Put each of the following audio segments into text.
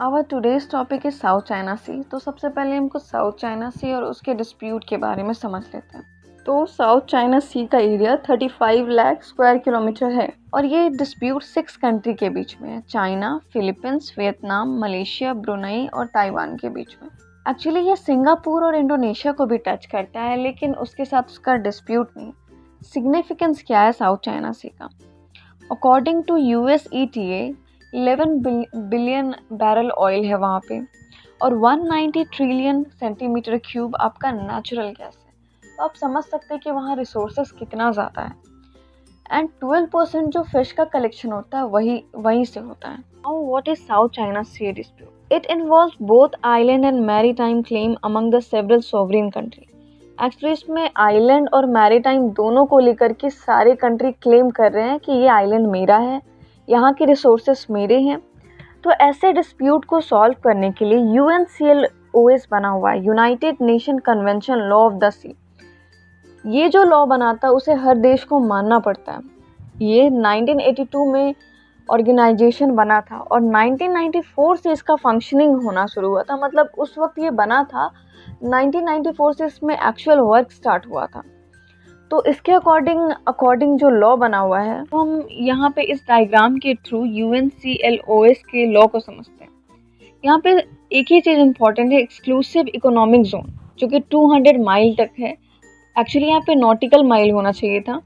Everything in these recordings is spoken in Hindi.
Our today's topic is South China Sea. तो सबसे पहले हमको साउथ चाइना सी और उसके डिस्प्यूट के बारे में समझ लेते हैं। तो साउथ चाइना सी का एरिया 35 लाख स्क्वायर किलोमीटर है और ये डिस्प्यूट 6 कंट्री के बीच में है, China, Philippines, Vietnam, Malaysia, Brunei और ताइवान के बीच में। एक्चुअली ये सिंगापुर और इंडोनेशिया को भी टच करता है, लेकिन उसके साथ उसका डिस्प्यूट नहीं। सिग्निफिकेंस क्या है साउथ चाइना सी का? According to USETA 11 billion barrel oil है वहाँ पे और 190 ट्रिलियन सेंटीमीटर क्यूब आपका नेचुरल गैस है। तो आप समझ सकते हैं कि वहाँ रिसोर्सेस कितना ज़्यादा है। एंड 12% जो फिश का कलेक्शन होता है वहीं से होता है। Now what is South China Sea dispute? It involves both island and maritime claim among the several sovereign country. Actually इसमें आइलैंड और मैरीटाइम दोनों को लेकर के सारे कंट्री क्लेम कर रहे हैं कि ये आइलैंड मेरा है, यहाँ के रिसोर्सेस मेरे हैं। तो ऐसे डिस्प्यूट को सॉल्व करने के लिए UNCLOS बना हुआ है, United Nation Convention Law of the Sea. ये जो लॉ बनाता है उसे हर देश को मानना पड़ता है। ये 1982 में ऑर्गेनाइजेशन बना था और 1994 से इसका फंक्शनिंग होना शुरू हुआ था। मतलब उस वक्त ये बना था, 1994 से इसमें एक्चुअल वर्क स्टार्ट हुआ था। तो इसके अकॉर्डिंग जो लॉ बना हुआ है, तो हम यहाँ पे इस डायग्राम के थ्रू UNCLOS के लॉ को समझते हैं। यहाँ पे एक ही चीज़ इम्पॉर्टेंट है, एक्सक्लूसिव इकोनॉमिक जोन, जो कि 200 माइल तक है। एक्चुअली यहाँ पे नॉटिकल माइल होना चाहिए था।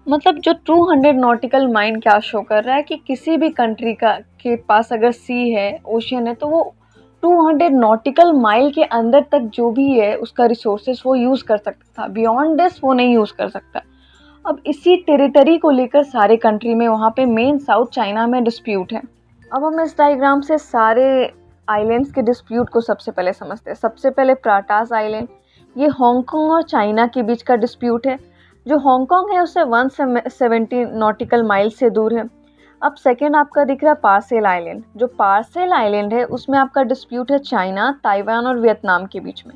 मतलब जो 200 नॉटिकल माइल क्या शो कर रहा है कि किसी भी कंट्री के पास अगर सी है, ओशन है, तो वो 200 नॉटिकल माइल के अंदर तक जो भी है उसका रिसोर्सेस वो यूज़ कर सकता था। बियॉन्ड दिस वो नहीं यूज़ कर सकता। अब इसी टेरिटरी को लेकर सारे कंट्री में वहाँ पे मेन साउथ चाइना में डिस्प्यूट है। अब हम इस डायग्राम से सारे आइलैंड्स के डिस्प्यूट को सबसे पहले समझते हैं। सबसे पहले प्राटास आइलैंड, ये हांगकांग और चाइना के बीच का डिस्प्यूट है। जो हांगकांग है उससे 170 नॉटिकल माइल से दूर है। अब सेकेंड आपका दिख रहा है पार्सेल आइलैंड। जो पार्सेल आइलैंड है उसमें आपका डिस्प्यूट है चाइना, ताइवान और वियतनाम के बीच में।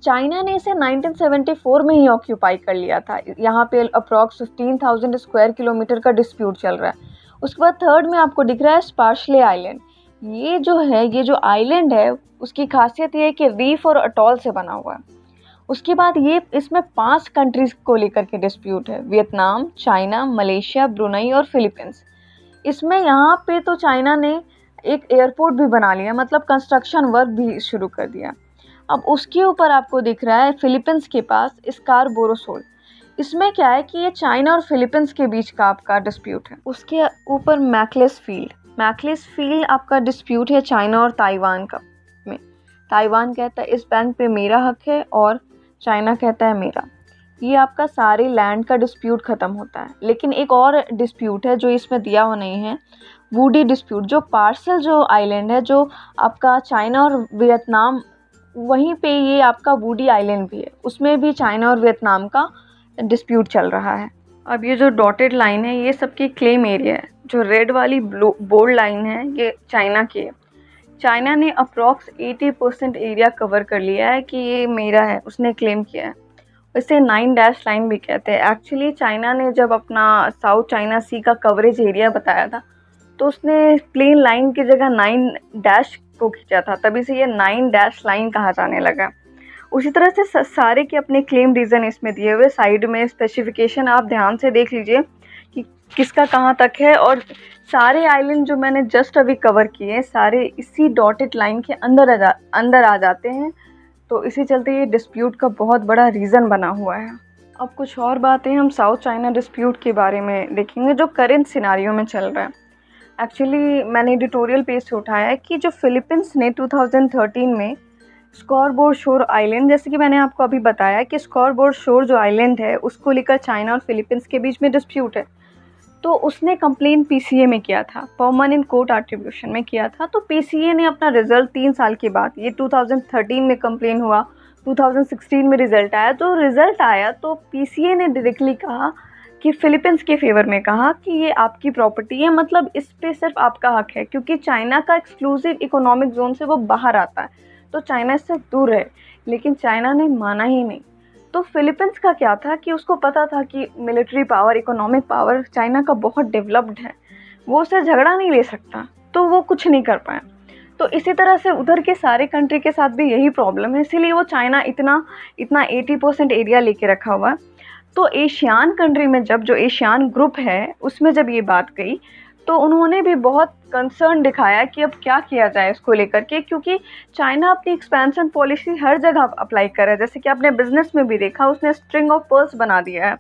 चाइना ने इसे 1974 में ही ऑक्यूपाई कर लिया था। यहाँ पे अप्रॉक्स 15,000 स्क्वायर किलोमीटर का डिस्प्यूट चल रहा है। उसके बाद थर्ड में आपको दिख रहा है स्पार्शले आइलैंड। ये जो आइलैंड है उसकी खासियत ये है कि रीफ और अटॉल से बना हुआ है। उसके बाद ये इसमें 5 कंट्रीज को लेकर के डिस्प्यूट है, वियतनाम, चाइना, मलेशिया, ब्रुनई और फिलीपींस। इसमें यहाँ पे तो चाइना ने एक एयरपोर्ट भी बना लिया, मतलब कंस्ट्रक्शन वर्क भी शुरू कर दिया। अब उसके ऊपर आपको दिख रहा है फिलीपींस के पास स्कारबोरो शोल। इसमें क्या है कि ये चाइना और फिलीपींस के बीच का आपका डिस्प्यूट है। उसके ऊपर मैकलेस फील्ड आपका डिस्प्यूट है चाइना और ताइवान का में। ताइवान कहता है इस बैंक पे मेरा हक है और चाइना कहता है मेरा। ये आपका सारे लैंड का डिस्प्यूट ख़त्म होता है। लेकिन एक और डिस्प्यूट है जो इसमें दिया हुआ नहीं है, वुडी डिस्प्यूट। जो पार्सल जो आइलैंड है जो आपका चाइना और वियतनाम, वहीं पे ये आपका वुडी आइलैंड भी है, उसमें भी चाइना और वियतनाम का डिस्प्यूट चल रहा है। अब ये जो डॉटेड लाइन है ये सबकी क्लेम एरिया है। जो रेड वाली बोल्ड लाइन है ये चाइना की है। चाइना ने अप्रॉक्स 80% एरिया कवर कर लिया है कि ये मेरा है, उसने क्लेम किया है। इसे 9 डैश लाइन भी कहते हैं। एक्चुअली चाइना ने जब अपना साउथ चाइना सी का कवरेज एरिया बताया था तो उसने प्लेन लाइन की जगह 9 डैश को खींचा था, तभी से ये 9 डैश लाइन कहा जाने लगा। उसी तरह से सारे के अपने क्लेम रीज़न इसमें दिए हुए, साइड में स्पेसिफिकेशन आप ध्यान से देख लीजिए कि किसका कहाँ तक है। और सारे आइलैंड जो मैंने जस्ट अभी कवर किए हैं सारे इसी डॉटेड लाइन के अंदर आ जाते हैं। तो इसी चलते ये डिस्प्यूट का बहुत बड़ा रीज़न बना हुआ है। अब कुछ और बातें हम साउथ चाइना डिस्प्यूट के बारे में देखेंगे जो करेंट सिनारियो में चल रहा है। एक्चुअली मैंने एडिटोरियल पेज से उठाया है कि जो फिलीपींस ने 2013 में स्कॉरबोर्ड शोर आइलैंड, जैसे कि मैंने आपको अभी बताया कि स्कॉरबोर्ड शोर जो आइलैंड है उसको लेकर चाइना और फिलीपींस के बीच में डिस्प्यूट है। तो उसने कंप्लेन PCA में किया था, परमानेंट कोर्ट आट्रीब्यूशन में किया था। तो PCA ने अपना रिजल्ट 3 साल के बाद, ये 2013 में कंप्लेन हुआ, 2016 में रिजल्ट आया। तो रिजल्ट आया तो PCA ने डायरेक्टली कहा कि फिलीपींस के फेवर में कहा कि ये आपकी प्रॉपर्टी है, मतलब इस पे सिर्फ आपका हक है, क्योंकि चाइना का एक्सक्लूसिव इकोनॉमिक जोन से वो बाहर आता है तो चाइना इससे दूर है। लेकिन चाइना ने माना ही नहीं। तो फिलीपींस का क्या था कि उसको पता था कि military power, economic power China का बहुत डेवलप्ड है, वो उससे झगड़ा नहीं ले सकता, तो वो कुछ नहीं कर पाया। तो इसी तरह से उधर के सारे कंट्री के साथ भी यही प्रॉब्लम है, इसीलिए वो चाइना इतना 80% एरिया लेके रखा हुआ है। तो एशियान कंट्री में जब जो एशियान ग्रुप है उसमें जब ये बात गई तो उन्होंने भी बहुत कंसर्न दिखाया कि अब क्या किया जाए इसको लेकर के, क्योंकि चाइना अपनी एक्सपेंशन पॉलिसी हर जगह अप्लाई कर रहा है। जैसे कि आपने बिजनेस में भी देखा, उसने स्ट्रिंग ऑफ पर्ल्स बना दिया है,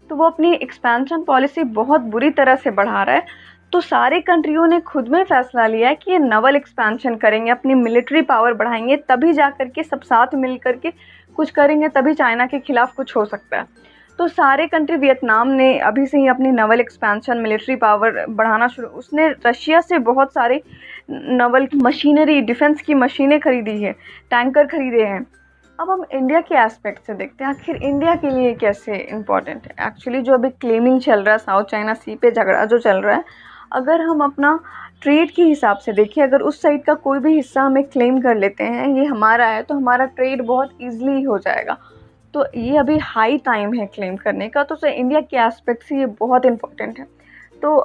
तो वो अपनी एक्सपेंशन पॉलिसी बहुत बुरी तरह से बढ़ा रहा है। तो सारे कंट्रियों ने खुद में फैसला लिया है कि ये नवल एक्सपेंशन करेंगे, अपनी मिलिट्री पावर बढ़ाएंगे, तभी जा कर के सब साथ मिल कर के कुछ करेंगे, तभी चाइना के खिलाफ कुछ हो सकता है। तो सारे कंट्री, वियतनाम ने अभी से ही अपनी नवल एक्सपेंशन मिलिट्री पावर बढ़ाना शुरू, उसने रशिया से बहुत सारे नवल मशीनरी, डिफेंस की मशीनें खरीदी है, टैंकर खरीदे हैं। अब हम इंडिया के एस्पेक्ट से देखते हैं, आखिर इंडिया के लिए कैसे इम्पोर्टेंट है। एक्चुअली जो अभी क्लेमिंग चल रहा है, साउथ चाइना सी पे झगड़ा जो चल रहा है, अगर हम अपना ट्रेड के हिसाब से देखें, अगर उस साइड का कोई भी हिस्सा हमें क्लेम कर लेते हैं, ये हमारा है, तो हमारा ट्रेड बहुत ईजिली हो जाएगा। तो ये अभी हाई टाइम है क्लेम करने का, तो इंडिया के एस्पेक्ट से ये बहुत इम्पोर्टेंट है। तो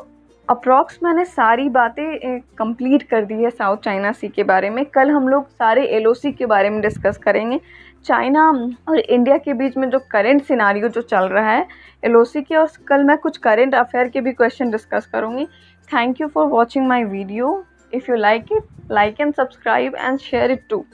अप्रॉक्स मैंने सारी बातें कंप्लीट कर दी है साउथ चाइना सी के बारे में। कल हम लोग सारे एलओसी के बारे में डिस्कस करेंगे, चाइना और इंडिया के बीच में जो करंट सिनारियो जो चल रहा है एलओसी के, और कल मैं कुछ करंट अफेयर के भी क्वेश्चन डिस्कस करूँगी। Thank you for watching my video. If you like it, like and subscribe and share it to.